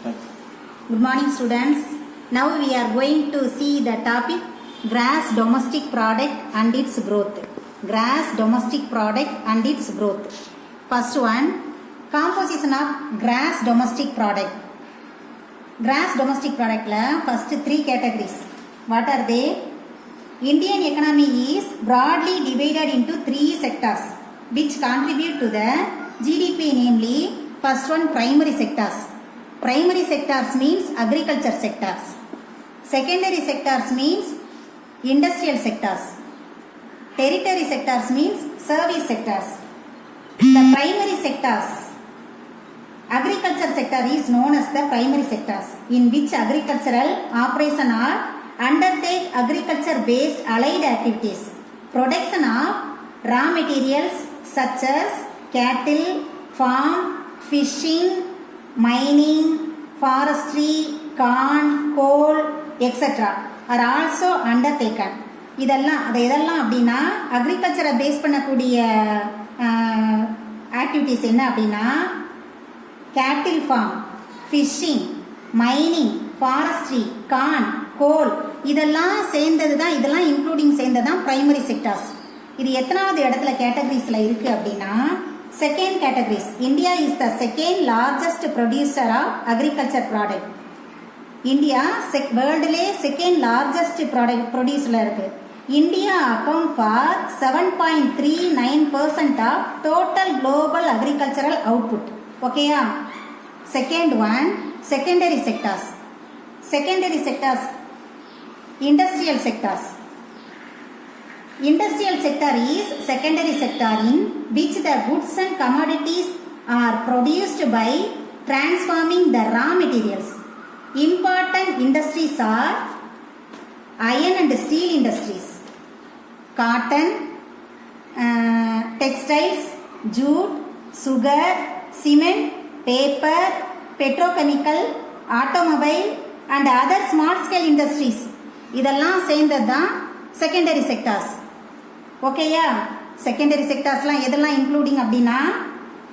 Good morning students. Now we are going to see the topic gross domestic product and its growth. Gross domestic product and its growth. First one, composition of gross domestic product. Gross domestic product la first three categories. What are they? Indian economy is broadly divided into three sectors which contribute to the GDP, namely first one primary sectors. Primary sectors means agriculture sectors. Secondary sectors means industrial sectors. Tertiary sectors means service sectors. The primary sectors, agriculture sector is known as the primary sectors, in which agricultural operation are undertake agriculture based allied activities. Production of raw materials such as cattle, farm, fishing, mining, forestry, corn, coal, etc. are also undertaken. இதெல்லாம் அப்படின்னா அக்ரிகல்ச்சரை base பண்ணக்கூடிய activities என்ன அப்படின்னா cattle farm, fishing, mining, forestry, corn, coal இதெல்லாம் சேர்ந்தது தான், இதெல்லாம் including சேர்ந்தது தான் பிரைமரி செக்டார்ஸ். இது எத்தனாவது இடத்துல கேட்டகரிஸில் இருக்குது அப்படின்னா second categories. India is the second largest producer of agriculture product. India worldலே second largest product producer இருக்கு. India account for 7.39% of total global agricultural output. ஓகேயா? Second one, secondary sectors. Secondary sectors, industrial sectors. Industrial sector is secondary sector in which the goods and commodities are produced by transforming the raw materials. Important industries are iron and steel industries, cotton, textiles, jute, sugar, cement, paper, petrochemical, automobile and other small scale industries. இதெல்லாம் சேர்ந்தது தான் secondary sectors. ஓகேயா? Secondary செக்டார்ஸ்லாம் எதெல்லாம் including அப்படின்னா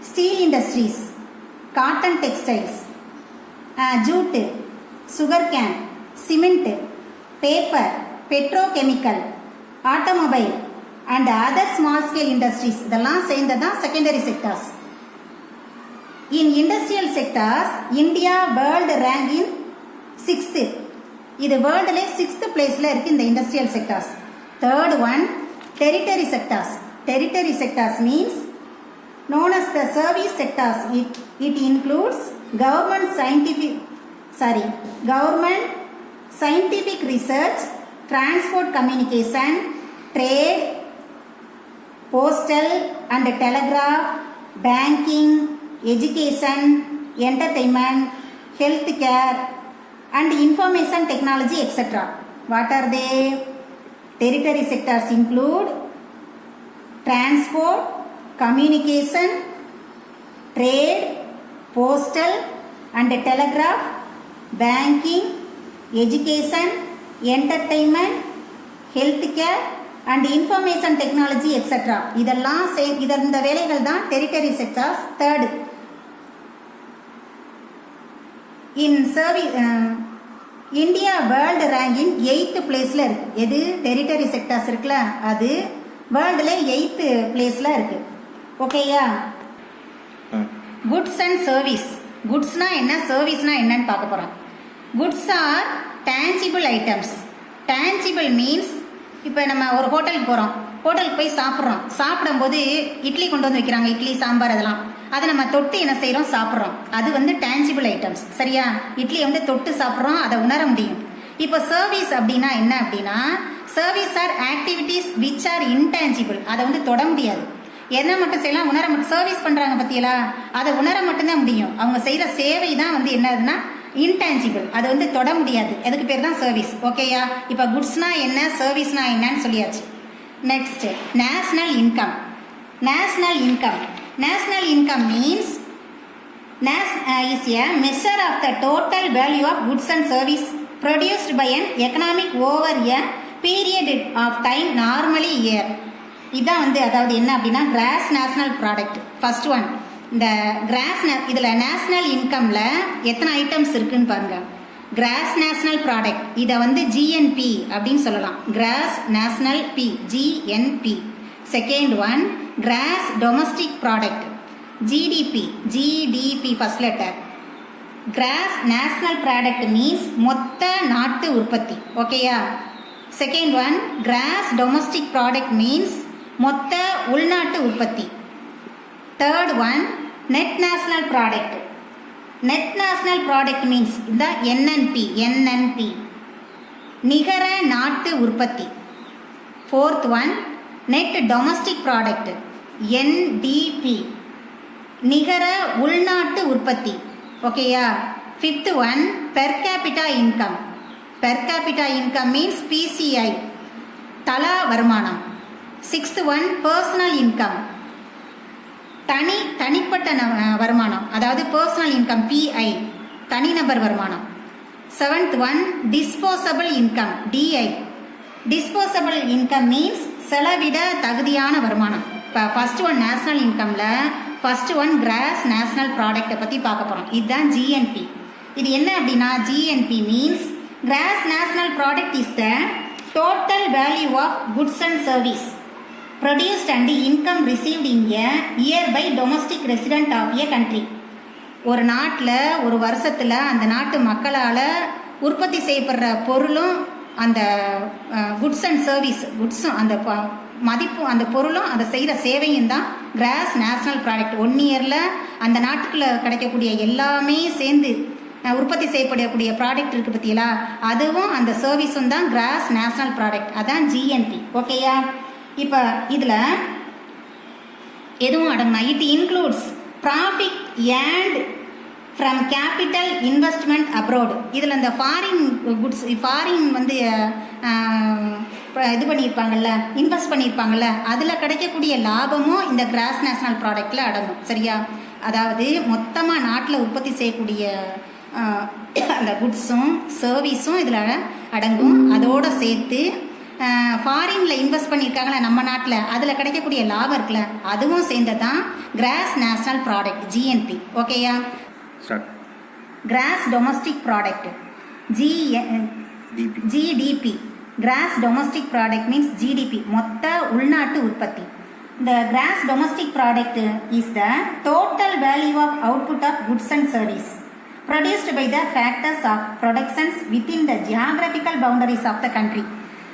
steel industries, cotton textiles, jute, sugar cane, cement, paper, petrochemical, automobile and other small scale industries இதெல்லாம் சேர்ந்ததான் secondary sectors. In industrial sectors India world rank in 6th. இது வேர்ல்டுலே 6th பிளேஸில் இருக்குது இந்த industrial sectors. Third one, territory sectors. Territory sectors means known as the service sectors. It includes government scientific research, transport communication, trade, postal and telegraph, banking, education, entertainment, healthcare and information technology, etc. What are they? Territory sectors include transport, communication, trade, postal and telegraph, banking, education, entertainment, healthcare and information technology, etc. இதெல்லாம் இந்த வேலைகள் தான் territory sectors. Third, in service India world ranking 8th பிளேஸில் இருக்குது. எது? Territory sectors இருக்குல்ல, அது வேர்ல்டுல 8th பிளேஸில் இருக்குது. ஓகேயா? Goods and service. குட்ஸ்னா என்ன, சர்வீஸ்னா என்னன்னு பார்க்க போகிறோம். Goods are tangible items. Tangible means இப்போ நம்ம ஒரு ஹோட்டலுக்கு போகிறோம், ஹோட்டலுக்கு போய் சாப்பிடும்போது இட்லி கொண்டு வந்து வைக்கிறாங்க, இட்லி சாம்பார் அதெல்லாம், அதை நம்ம தொட்டு என்ன செய்கிறோம், சாப்பிட்றோம். அது வந்து டேஞ்சிபிள் ஐட்டம்ஸ். சரியா? இட்லியை வந்து தொட்டு சாப்பிட்றோம், அதை உணர முடியும். இப்போ சர்வீஸ் அப்படின்னா என்ன அப்படின்னா service are activities which are intangible. அதை வந்து தொட முடியாது. என்ன மட்டும் செய்யலாம், உணர மட்டும். சர்வீஸ் பண்ணுறாங்க பற்றியலா, அதை உணர மட்டும்தான் முடியும். அவங்க செய்கிற சேவை தான் வந்து என்னதுன்னா இன்டேஞ்சிபிள். அது வந்து தொட முடியாது. அதுக்கு பேர் தான் சர்வீஸ். ஓகேயா? இப்போ குட்ஸ்னா என்ன, சர்வீஸ்னா என்னன்னு சொல்லியாச்சு. Next, national income. National income. National income means is a measure of the total value of goods and service produced by an economic over a period of time, normally year. இதான் வந்து அதாவது என்ன அப்படின்னா cross national product. First one இந்த cross இதில் national இன்கமில் எத்தனை items இருக்குன்னு பாருங்கள். கிராஸ் நேஷ்னல் ப்ராடக்ட் இதை வந்து ஜிஎன்பி அப்படின்னு சொல்லலாம். Gross national P GNP. Second one gross domestic product GDP GDP first letter. Gross national product means மொத்த நாட்டு உற்பத்தி. ஓகேயா? Second one gross domestic product means மொத்த உள்நாட்டு உற்பத்தி. Third one net national product. Net national product means இந்த NNP நிகர நாட்டு உற்பத்தி. Fourth one net domestic product NDP நிகர உள்நாட்டு உற்பத்தி. ஓகேயா? Fifth one per capita income. Per capita income means PCI தலா வருமானம். சிக்ஸ்த் ஒன் பர்சனல் இன்கம் தனிப்பட்ட வருமானம், அதாவது பர்சனல் இன்கம் பிஐ தனிநபர் வருமானம். Seventh one disposable income D I. Disposable income means செலவிட தகுதியான வருமானம். இப்போ ஃபர்ஸ்ட் ஒன் நேஷ்னல் இன்கமில் ஃபர்ஸ்ட் ஒன் கிராஸ் நேஷ்னல் ப்ராடக்டை பற்றி பார்க்க போகிறோம். இதுதான் ஜிஎன்பி. இது என்ன அப்படின்னா GNP means gross national product is the total value of goods and service produced and income received in a year by domestic resident of a country. ஒரு நாட்டில் ஒரு வருஷத்தில் அந்த நாட்டு மக்களால் உற்பத்தி செய்யப்படுற பொருளும் அந்த குட்ஸ் அண்ட் சர்வீஸ் குட்ஸும் அந்த மதிப்பும் அந்த பொருளும் அதை செய்கிற சேவையும் தான் கிராஸ் நேஷ்னல் ப்ராடக்ட். 1 இயரில் அந்த நாட்டுக்குள்ளே கிடைக்கக்கூடிய எல்லாமே சேர்ந்து உற்பத்தி செய்யப்படக்கூடிய ப்ராடக்ட் இருக்குது பற்றியலா, அதுவும் அந்த சர்வீஸும் தான் கிராஸ் நேஷ்னல் ப்ராடக்ட். அதான் ஜிஎன்பி. ஓகேயா? இப்போ இதில் எதுவும் அடங்கினா it includes profit earned from capital investment abroad. இதில் இந்த ஃபாரின் குட்ஸ் ஃபாரின் வந்து இது பண்ணியிருப்பாங்கள்ல, இன்வெஸ்ட் பண்ணியிருப்பாங்கள்ல, அதில் கிடைக்கக்கூடிய லாபமும் இந்த கிராஸ் நேஷ்னல் ப்ராடக்டில் அடங்கும். சரியா? அதாவது மொத்தமாக நாட்டில் உற்பத்தி செய்யக்கூடிய அந்த குட்ஸும் சர்வீஸும் இதில் அடங்கும். அதோடு சேர்த்து ஃபாரினில் இன்வெஸ்ட் பண்ணியிருக்காங்களே நம்ம நாட்டில், அதில் கிடைக்கக்கூடிய லாபம் இருக்குல்ல, அதுவும் சேர்ந்தது தான் கிராஸ் நேஷ்னல் ப்ராடக்ட் ஜிஎன்பி. ஓகேயா? Cross domestic product GDP. Cross domestic product means GDP மொத்த உள்நாட்டு உற்பத்தி. The gross domestic product is the total value of output of goods and service produced by the factors of productions within the geographical boundaries of the country.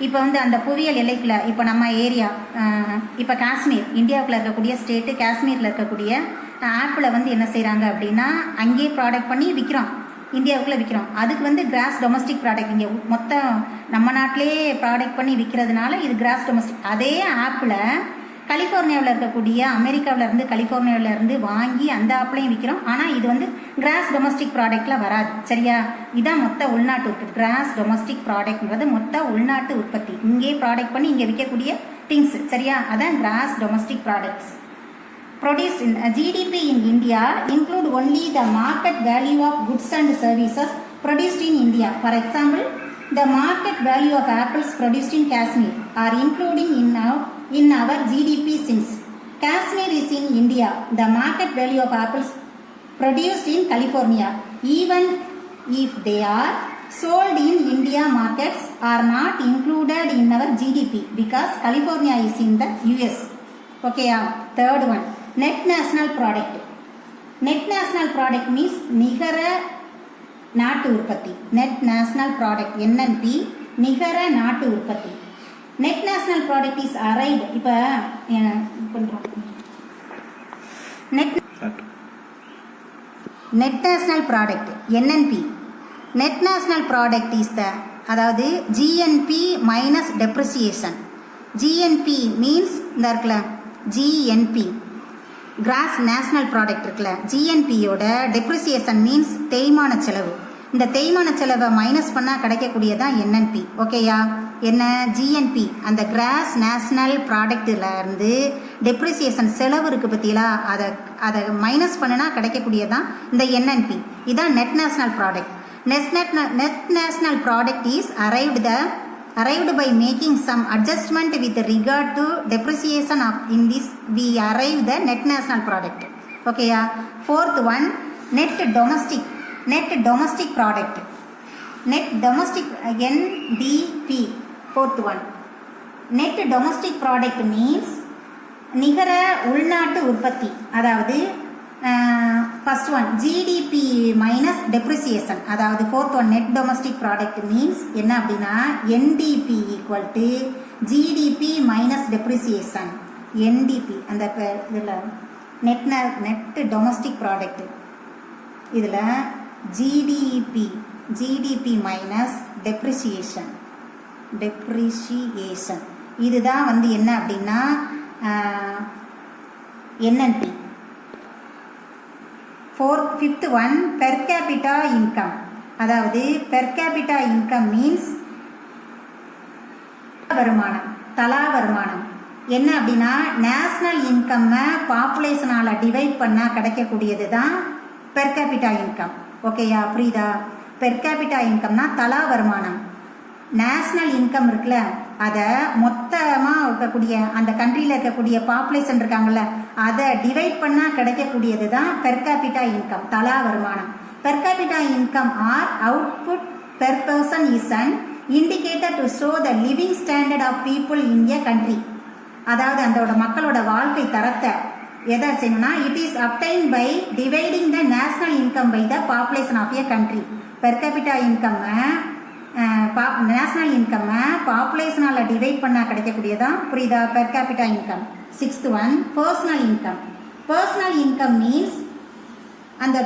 இப்போ வந்து அந்த புவியியல் எல்லைக்குள்ள இப்போ நம்ம area இப்போ காஷ்மீர் இந்தியாவுக்குள்ள இருக்கக்கூடிய ஸ்டேட்டு, காஷ்மீரில் இருக்கக்கூடிய ஆப்பிளை வந்து என்ன செய்கிறாங்க அப்படின்னா அங்கேயே ப்ராடக்ட் பண்ணி விற்கிறோம், இந்தியாவுக்குள்ளே விற்கிறோம். அதுக்கு வந்து கிராஸ் டொமஸ்டிக் ப்ராடக்ட் இங்கே மொத்தம் நம்ம நாட்டிலே ப்ராடக்ட் பண்ணி விற்கிறதுனால இது கிராஸ் டொமஸ்டிக். அதே ஆப்பில் கலிஃபோர்னியாவில் இருக்கக்கூடிய அமெரிக்காவிலேருந்து கலிஃபோர்னியாவிலேருந்து வாங்கி அந்த ஆப்பிளையும் விற்கிறோம். ஆனால் இது வந்து கிராஸ் டொமஸ்டிக் ப்ராடக்டில் வராது. சரியா? இதான் மொத்த உள்நாட்டு உற்பத்தி. கிராஸ் டொமஸ்டிக் ப்ராடக்ட்ங்கிறது மொத்த உள்நாட்டு உற்பத்தி, இங்கே ப்ராடக்ட் பண்ணி இங்கே விற்கக்கூடிய திங்ஸ். சரியா? அதான் gross domestic products. Produced in GDP in India include only the market value of goods and services produced in India. For example, the market value of apples produced in Kashmir are including in our GDP since Kashmir is in India. The market value of apples produced in California, even if they are sold in India markets, are not included in our GDP because California is in the US. Okay, third one. Net national product. Net national product means நிகர நாட்டு உற்பத்தி. Net national product NNP நிகர நாட்டு உற்பத்தி. Net national product is arrived. இப்போ net national product NNP. Net national product is the அதாவது GNP minus depreciation. GNP means இந்த இருக்குல்ல GNP கிராஸ் நேஷ்னல் ப்ராடக்ட் இருக்குல்ல, ஜிஎன்பியோட டெப்ரிசியேஷன் மீன்ஸ் தேய்மான செலவு. இந்த தேய்மான செலவை மைனஸ் பண்ணால் கிடைக்கக்கூடியதான் என்என்பி. ஓகேயா? என்ன ஜிஎன்பி அந்த கிராஸ் நேஷ்னல் ப்ராடக்டில் இருந்து டெப்ரிசியேஷன் செலவு இருக்குது பற்றியலா, அதை மைனஸ் பண்ணினா கிடைக்கக்கூடியதான் இந்த என்என்பி. இதான் net national product. Net national product is arrived by making some adjustment with regard to depreciation of in this we arrive the net national product. ஓகேயா. Fourth one net domestic product. Net domestic NDP. Fourth one net domestic product means நிகர உள்நாட்டு உற்பத்தி. அதாவது first one GDP minus depreciation. அதாவது fourth one net domestic product means என்ன அப்படின்னா NDP equal to GDP minus depreciation. NDP அந்த இதில் net domestic product இதில் GDP மைனஸ் டெப்ரிசியேஷன் இதுதான் வந்து என்ன அப்படின்னா NNP. Fifth one per capita income. அதாவது பெர் கேபிட்டா இன்கம் மீன்ஸ் வருமானம், தலா வருமானம். என்ன அப்படின்னா நேஷனல் இன்கம்மை பாப்புலேஷனால் டிவைட் பண்ணால் கிடைக்கக்கூடியது தான் பெர் கேபிட்டா இன்கம். ஓகேயா, புரியுதா? பெர் கேபிட்டா இன்கம்னா தலா வருமானம். நேஷ்னல் இன்கம் இருக்குல்ல, அதை மொத்தமாக இருக்கக்கூடிய அந்த கண்ட்ரியில் இருக்கக்கூடிய பாப்புலேஷன் இருக்காங்கல்ல, அதை டிவைட் பண்ணால் கிடைக்கக்கூடியது தான் பெர் கேபிட்டா இன்கம், தலா வருமானம். Per capita income or output per person is an indicator to show the living standard of people in a country. அதாவது அந்த மக்களோட வாழ்க்கை தரத்தை எதை செய்யணும்னா it is obtained by dividing the national income by the population of a country. Per capita இன்கம்மை national இன்கம்மை பாப்புலேஷனால் டிவைட் பண்ணால் கிடைக்கக்கூடியதான், புரியுதா, per capita income. Sixth one personal income. Personal income means அந்த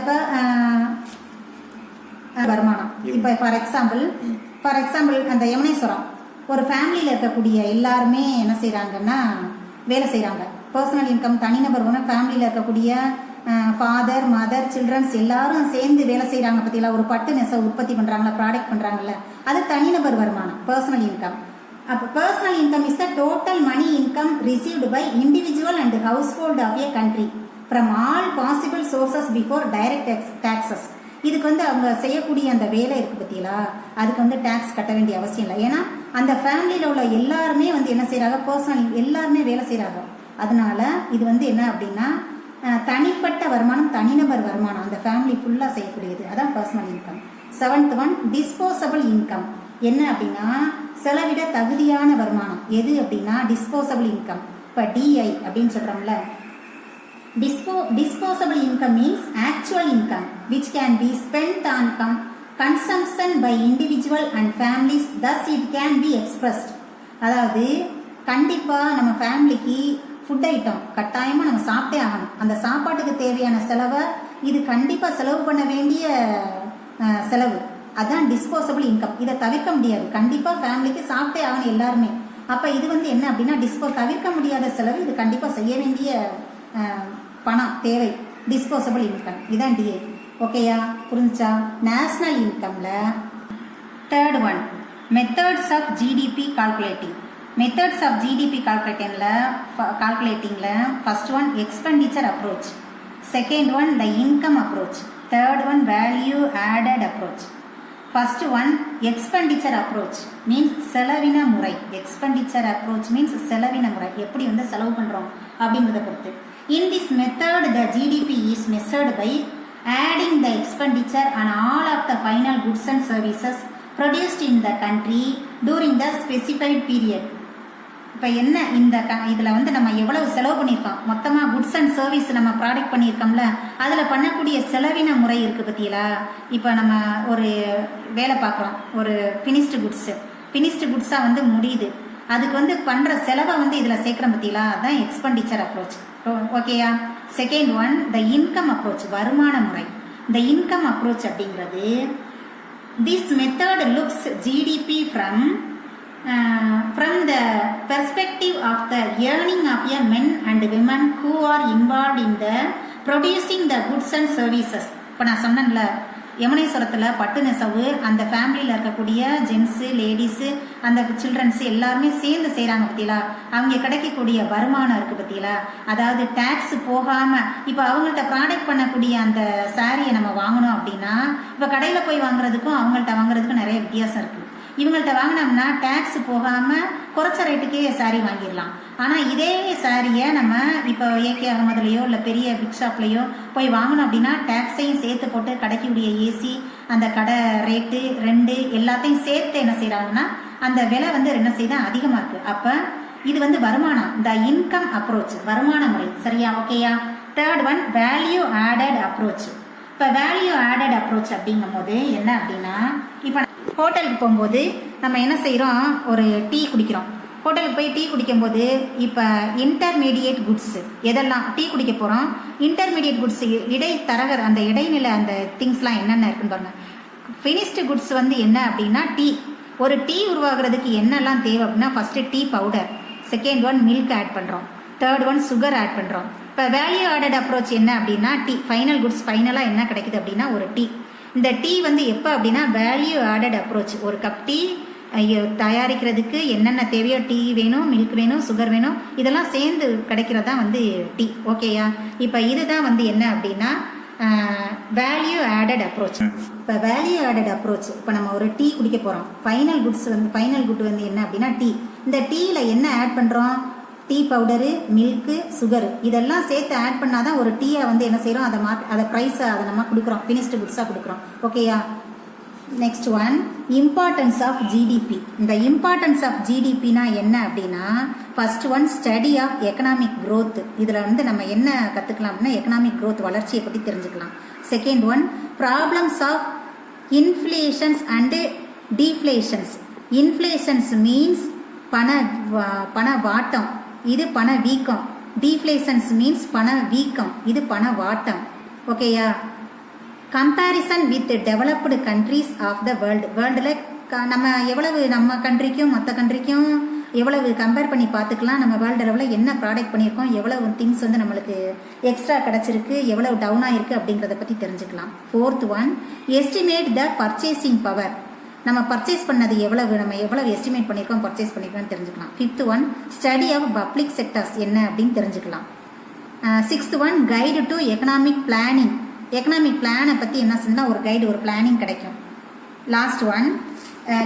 வருமானம். இப்போ ஃபார் எக்ஸாம்பிள் அந்த யமுனேஸ்வரம் ஒரு ஃபேமிலியில் இருக்கக்கூடிய எல்லாருமே என்ன செய்கிறாங்கன்னா வேலை செய்கிறாங்க. பர்சனல் இன்கம் தனிநபர் ஃபேமிலியில் இருக்கக்கூடிய ஃபாதர் மதர் சில்ட்ரன்ஸ் எல்லாரும் சேர்ந்து வேலை செய்கிறாங்க. பற்றிலாம் ஒரு பட்டு நெசை உற்பத்தி பண்ணுறாங்களா, ப்ராடக்ட் பண்ணுறாங்கல்ல, அது தனிநபர் வருமானம், பர்சனல் இன்கம். அப்போ personal income is the total money income received by individual and household of a country from all possible sources before direct taxes. இதுக்கு வந்து அவங்க செய்யக்கூடிய அந்த வேலை இருக்குது பற்றிங்களா, அதுக்கு வந்து டேக்ஸ் கட்ட வேண்டிய அவசியம் இல்லை. ஏன்னா அந்த ஃபேமிலியில் உள்ள எல்லாருமே வந்து என்ன செய்கிறாங்க, பர்சனல் எல்லாருமே வேலை செய்கிறாங்க. அதனால இது வந்து என்ன அப்படின்னா தனிப்பட்ட வருமானம், தனிநபர் வருமானம், அந்த ஃபேமிலி ஃபுல்லாக செய்யக்கூடியது, அதான் personal income. Seventh one disposable income. என்ன அப்படின்னா செலவிட தகுதியான வருமானம். எது அப்படின்னா டிஸ்போசபிள் இன்கம். இப்போ DI அப்படின்னு சொல்கிறோம்ல, disposable income means actual income which can be spent on consumption by individual and families, thus it can be expressed. அதாவது கண்டிப்பாக நம்ம ஃபேமிலிக்கு ஃபுட் ஐட்டம் கட்டாயமாக நம்ம சாப்பிட்டே ஆகணும். அந்த சாப்பாட்டுக்கு தேவையான செலவை இது கண்டிப்பாக செலவு பண்ண வேண்டிய செலவு, அதுதான் டிஸ்போசபிள் இன்கம். இதை தவிர்க்க முடியாது, கண்டிப்பாக ஃபேமிலிக்கு சாப்பிட்டே ஆகணும் எல்லாருமே. அப்போ இது வந்து என்ன அப்படின்னா தவிர்க்க முடியாத செலவு, இது கண்டிப்பாக செய்ய வேண்டிய பணம் தேவை, டிஸ்போசபிள் இன்கம். இதுதான் DI. ஓகேயா, புரிஞ்சா? நேஷ்னல் இன்கமில் third one methods of GDP calculating. Methods of GDP கால்குலேட்டிங்கில் first one expenditure approach, second one the income approach, third one value added approach. First one expenditure approach means செலவின முறை. Expenditure approach means செலவின முறை, எப்படி வந்து செலவு பண்ணுறோம் அப்படிங்கிறத பொறுத்து. In this method, the GDP is measured by adding the expenditure on all of the final goods and services produced in the country during the specified period. இப்போ என்ன இந்த இதில் வந்து நம்ம எவ்வளவு செலவு பண்ணியிருக்கோம், மொத்தமாக குட்ஸ் அண்ட் சர்வீஸ் நம்ம ப்ராடக்ட் பண்ணியிருக்கோம்ல, அதில் பண்ணக்கூடிய செலவின முறை இருக்குது பற்றியலா. இப்போ நம்ம ஒரு வேலை பார்க்குறோம், ஒரு ஃபினிஷ்டு குட்ஸாக வந்து முடியுது, அதுக்கு வந்து பண்ணுற செலவை வந்து இதில் சேர்க்குறோம் பற்றியலா, அதுதான் எக்ஸ்பெண்டிச்சர் அப்ரோச். ஓகேயா. Second one the income approach, வருமான முறை. இந்த இன்கம் அப்ரோச் அப்படிங்கிறது this method looks GDP from the perspective of the earning of a men and women who are involved in the producing the goods and services. இப்போ நான் சொன்னேன்ல, யமுனேஸ்வரத்தில் பட்டு நெசவு அந்த ஃபேமிலியில் இருக்கக்கூடிய ஜென்ஸு லேடிஸு அந்த சில்ட்ரன்ஸு எல்லாருமே சேர்ந்து செய்கிறாங்க பற்றிலா, அவங்க கிடைக்கக்கூடிய வருமானம் இருக்குது பற்றிலா. அதாவது டேக்ஸ் போகாமல் இப்போ அவங்கள்ட்ட ப்ராடக்ட் பண்ணக்கூடிய அந்த சாரியை நம்ம வாங்கணும் அப்படின்னா இப்போ கடையில் போய் வாங்குறதுக்கும் அவங்கள்ட்ட வாங்குறதுக்கும் நிறைய வித்தியாசம் இருக்குது. இவங்கள்ட்ட வாங்கினோம்னா டேக்ஸ் போகாமல் குறைச்ச ரேட்டுக்கே சாரீ வாங்கிடலாம். ஆனால் இதே சாரியை நம்ம இப்போ ஏகே அகமதுலையோ இல்லை பெரிய பிக் ஷாப்லையோ போய் வாங்கினோம் அப்படின்னா டேக்ஸையும் சேர்த்து போட்டு கடைக்குடைய ஏசி, அந்த கடை ரேட்டு, ரெண்டு எல்லாத்தையும் சேர்த்து என்ன செய்கிறாங்கன்னா அந்த விலை வந்து என்ன செய்ய அதிகமாக இருக்குது. அப்போ இது வந்து வருமானம், த இன்கம் அப்ரோச், வருமான முறை. சரியா? ஓகேயா? Third one value added approach. இப்போ வேல்யூ ஆடட் அப்ரோச் அப்படிங்கும் போது என்ன அப்படின்னா, இப்போ ஹோட்டலுக்கு போகும்போது நம்ம என்ன செய்கிறோம், ஒரு டீ குடிக்கிறோம். ஹோட்டலுக்கு போய் டீ குடிக்கும்போது இப்போ இன்டர்மீடியேட் குட்ஸ் எதெல்லாம் டீ குடிக்க போகிறோம், இன்டர்மீடியேட் குட்ஸ் இடைத்தரகர், அந்த இடைநிலை அந்த திங்ஸ்லாம் என்னென்ன இருக்குன்னு பாருங்க. ஃபினிஷ்டு குட்ஸ் வந்து என்ன அப்படின்னா டீ. ஒரு டீ உருவாகிறதுக்கு என்னெல்லாம் தேவை அப்படின்னா, first tea powder, second one milk add பண்ணுறோம், தேர்ட் ஒன் சுகர் ஆட் பண்ணுறோம். இப்போ வேல்யூ ஆடட் அப்ரோச் என்ன அப்படின்னா டீ ஃபைனல் குட்ஸ், ஃபைனலாக என்ன கிடைக்குது அப்படின்னா ஒரு டீ. இந்த டீ வந்து எப்போ அப்படின்னா வேல்யூ ஆடட் அப்ரோச். ஒரு கப் டீ தயாரிக்கிறதுக்கு என்னென்ன தேவையோ, டீ வேணும், மில்க் வேணும், சுகர் வேணும், இதெல்லாம் சேர்ந்து கிடைக்கிறதா வந்து டீ. ஓகேயா? இப்போ இதுதான் வந்து என்ன அப்படின்னா வேல்யூ ஆடட் அப்ரோச். இப்போ வேல்யூ ஆடட் அப்ரோச், இப்போ நம்ம ஒரு டீ குடிக்க போகிறோம். ஃபைனல் குட்ஸ் வந்து ஃபைனல் குட் வந்து என்ன அப்படின்னா டீ. இந்த டீயில் என்ன ஆட் பண்ணுறோம், டீ பவுடரு, மில்க்கு, சுகர், இதெல்லாம் சேர்த்து ஆட் பண்ணால் தான் ஒரு டீயை வந்து என்ன செய்கிறோம், அதை ப்ரைஸை அதை நம்ம கொடுக்குறோம், ஃபினிஷ்டு குட்ஸாக கொடுக்குறோம். ஓகேயா? Next one importance of GDP. இந்த இம்பார்ட்டன்ஸ் ஆஃப் ஜிடிபினா என்ன அப்படின்னா, first one study of economic growth. இதில் வந்து நம்ம என்ன கற்றுக்கலாம் அப்படின்னா எக்கனாமிக் க்ரோத், வளர்ச்சியை பற்றி தெரிஞ்சுக்கலாம். Second one problems of inflations and deflations. Inflations means பண வாட்டம், இது பண வீக்கம். டீஃப்ளேஷன்ஸ் மீன்ஸ் பண வீக்கம், இது பண வாட்டம். ஓகேயா? Comparison with developed countries of the world. வேர்ல்டில் நம்ம எவ்வளவு நம்ம கண்ட்ரிக்கும் மற்ற கண்ட்ரிக்கும் எவ்வளவு கம்பேர் பண்ணி பார்த்துக்கலாம், நம்ம வேர்ல்டு லெவலில் என்ன ப்ராடக்ட் பண்ணியிருக்கோம், எவ்வளவு திங்ஸ் வந்து நம்மளுக்கு எக்ஸ்ட்ரா கிடச்சிருக்கு, எவ்வளவு டவுன் ஆகிருக்கு அப்படிங்கிறத பற்றி தெரிஞ்சுக்கலாம். Fourth one estimate the purchasing power. நம்ம பர்ச்சேஸ் பண்ணது எவ்வளவு, நம்ம எவ்வளவு எஸ்டிமேட் பண்ணியிருக்கோம், பர்ச்சேஸ் பண்ணியிருக்கோம்னு தெரிஞ்சுக்கலாம். Fifth one study of public sectors என்ன அப்படின்னு தெரிஞ்சுக்கலாம். Sixth one guide to economic planning. எக்கனாமிக் பிளானை பற்றி என்ன சொன்னால் ஒரு கைடு, ஒரு பிளானிங் கிடைக்கும். Last one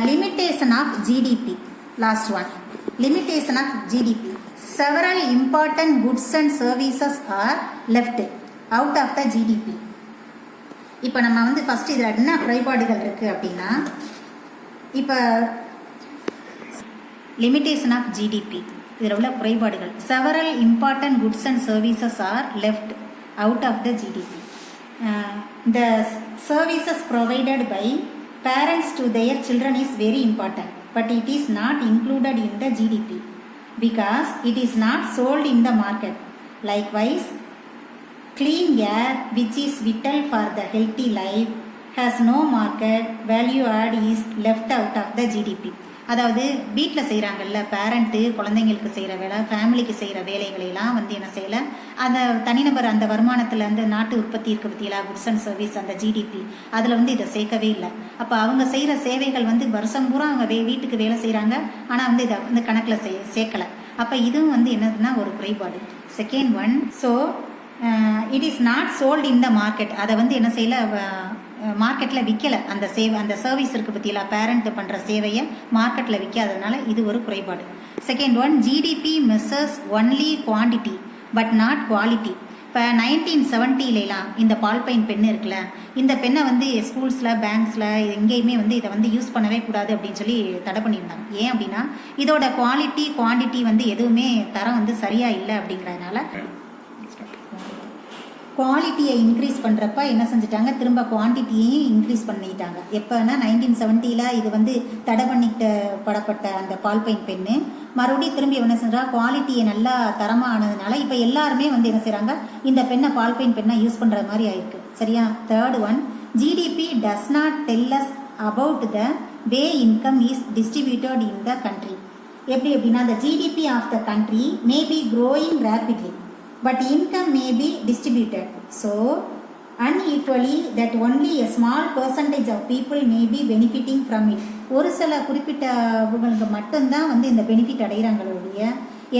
limitation of GDP. Last one limitation of GDP. Several important goods and services are left out of the GDP. இப்போ நம்ம வந்து ஃபர்ஸ்ட் இதில் என்ன குறைபாடுகள் இருக்குது அப்படின்னா, இப்போ லிமிட்டேஷன் ஆஃப் ஜிடிபி இதில் உள்ள குறைபாடுகள். Several important goods and services are left out of the GDP. The services provided by parents to their children is very important, but it is not included in the GDP because it is not sold in the market. Likewise, clean air, which is vital for the healthy life, has no market value add is left out of the GDP. அதாவது வீட்டில் செய்கிறாங்கல்ல parent, குழந்தைங்களுக்கு செய்கிற வேலை, ஃபேமிலிக்கு செய்கிற வேலைகளெல்லாம் வந்து என்ன செய்யலை, அந்த தனிநபர் அந்த வருமானத்தில் அந்த நாட்டு உற்பத்தி இருக்க பற்றியில குட்ஸ் அண்ட் சர்வீஸ் அந்த ஜிடிபி அதில் வந்து இதை சேர்க்கவே இல்லை. அப்போ அவங்க செய்கிற சேவைகள் வந்து வருஷம் பூரா அவங்க வீட்டுக்கு வேலை செய்கிறாங்க, ஆனால் வந்து இதை வந்து கணக்கில் சேர்க்கலை. அப்போ இதுவும் வந்து என்னதுன்னா ஒரு குறைபாடு. Second one so it is not sold in the market. அதை வந்து என்ன செய்யலை, மார்க்கெட்டில் விற்கலை. அந்த சேவை அந்த சர்வீஸ் இருக்குது பற்றியில பேரண்ட் பண்ணுற சேவையை மார்க்கெட்டில் விற்காததுனால இது ஒரு குறைபாடு. Second one GDP measures only quantity but not quality. இப்போ 1970லாம் இந்த பால்பைன் பென் இருக்குல்ல, இந்த பெண்ணை வந்து ஸ்கூல்ஸில் பேங்க்ஸில் எங்கேயுமே வந்து இதை வந்து யூஸ் பண்ணவே கூடாது அப்படின்னு சொல்லி தடை பண்ணியிருந்தாங்க. ஏன் அப்படின்னா இதோட குவாலிட்டி குவான்டிட்டி வந்து எதுவுமே தரம் வந்து சரியாக இல்லை அப்படிங்கிறதுனால குவாலிட்டியை இன்க்ரீஸ் பண்ணுறப்ப என்ன செஞ்சுட்டாங்க, திரும்ப குவான்டிட்டியையும் இன்க்ரீஸ் பண்ணிட்டாங்க. எப்போனா 1970 இது வந்து தடை படப்பட்ட அந்த பால்பைன் பென்னு மறுபடியும் திரும்பி என்ன செஞ்சா குவாலிட்டியை நல்லா தரமாக ஆனதுனால இப்போ எல்லாருமே வந்து என்ன செய்கிறாங்க, இந்த பெண்ணை பால்பைன் பெண்ணை யூஸ் பண்ணுற மாதிரி ஆயிருக்கு. சரியா? Third one GDP does not tell us about the way income is distributed in the country. எப்படி அப்படின்னா the GDP of the country may be growing rapidly but income may be distributed so unequally that only a small percentage of people may be benefiting from it. ஒரு சில குறிப்பிட்டவங்களுக்கு மட்டும்தான் வந்து இந்த benefit அடைகிறாங்களுடைய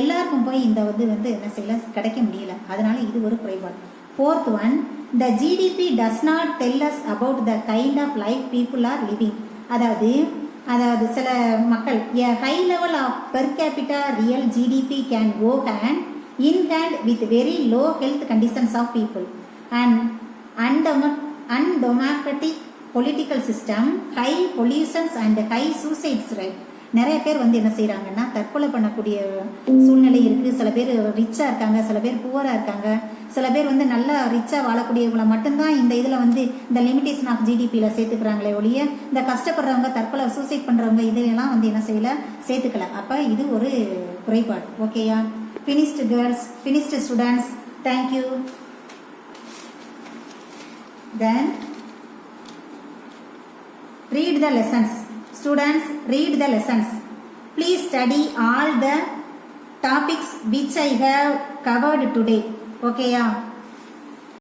எல்லாருக்கும் போய் இந்த வந்து என்ன செய்யல கிடைக்க முடியல. அதனால இது ஒரு குறைபாடு. Fourth one the GDP does not tell us about the kind of life people are living. அதாவது அதாவது சில மக்கள் a high level of per capita real GDP can go hand in hand with very low health conditions of people and undemocratic political system, high pollutions and high suicides rate. நிறைய பேர் வந்து என்ன செய்கிறாங்கன்னா தற்கொலை பண்ணக்கூடிய சூழ்நிலை இருக்குது. சில பேர் ரிச்சாக இருக்காங்க, சில பேர் புவராக இருக்காங்க, சில பேர் வந்து நல்லா ரிச்சாக வாழக்கூடியவங்களை மட்டும்தான் இந்த இதில் வந்து இந்த லிமிடேஷன் ஆஃப் ஜிடிபியில் சேர்த்துக்கிறாங்களே ஒழிய இந்த கஷ்டப்படுறவங்க தற்கொலை சூசைட் பண்ணுறவங்க இதையெல்லாம் வந்து என்ன செய்யலை சேர்த்துக்கல. அப்போ இது ஒரு குறைபாடு. ஓகேயா? Finished girls, finished students, thank you. Then read the lessons. Students, read the lessons. Please study all the topics which I have covered today. Okay, yeah.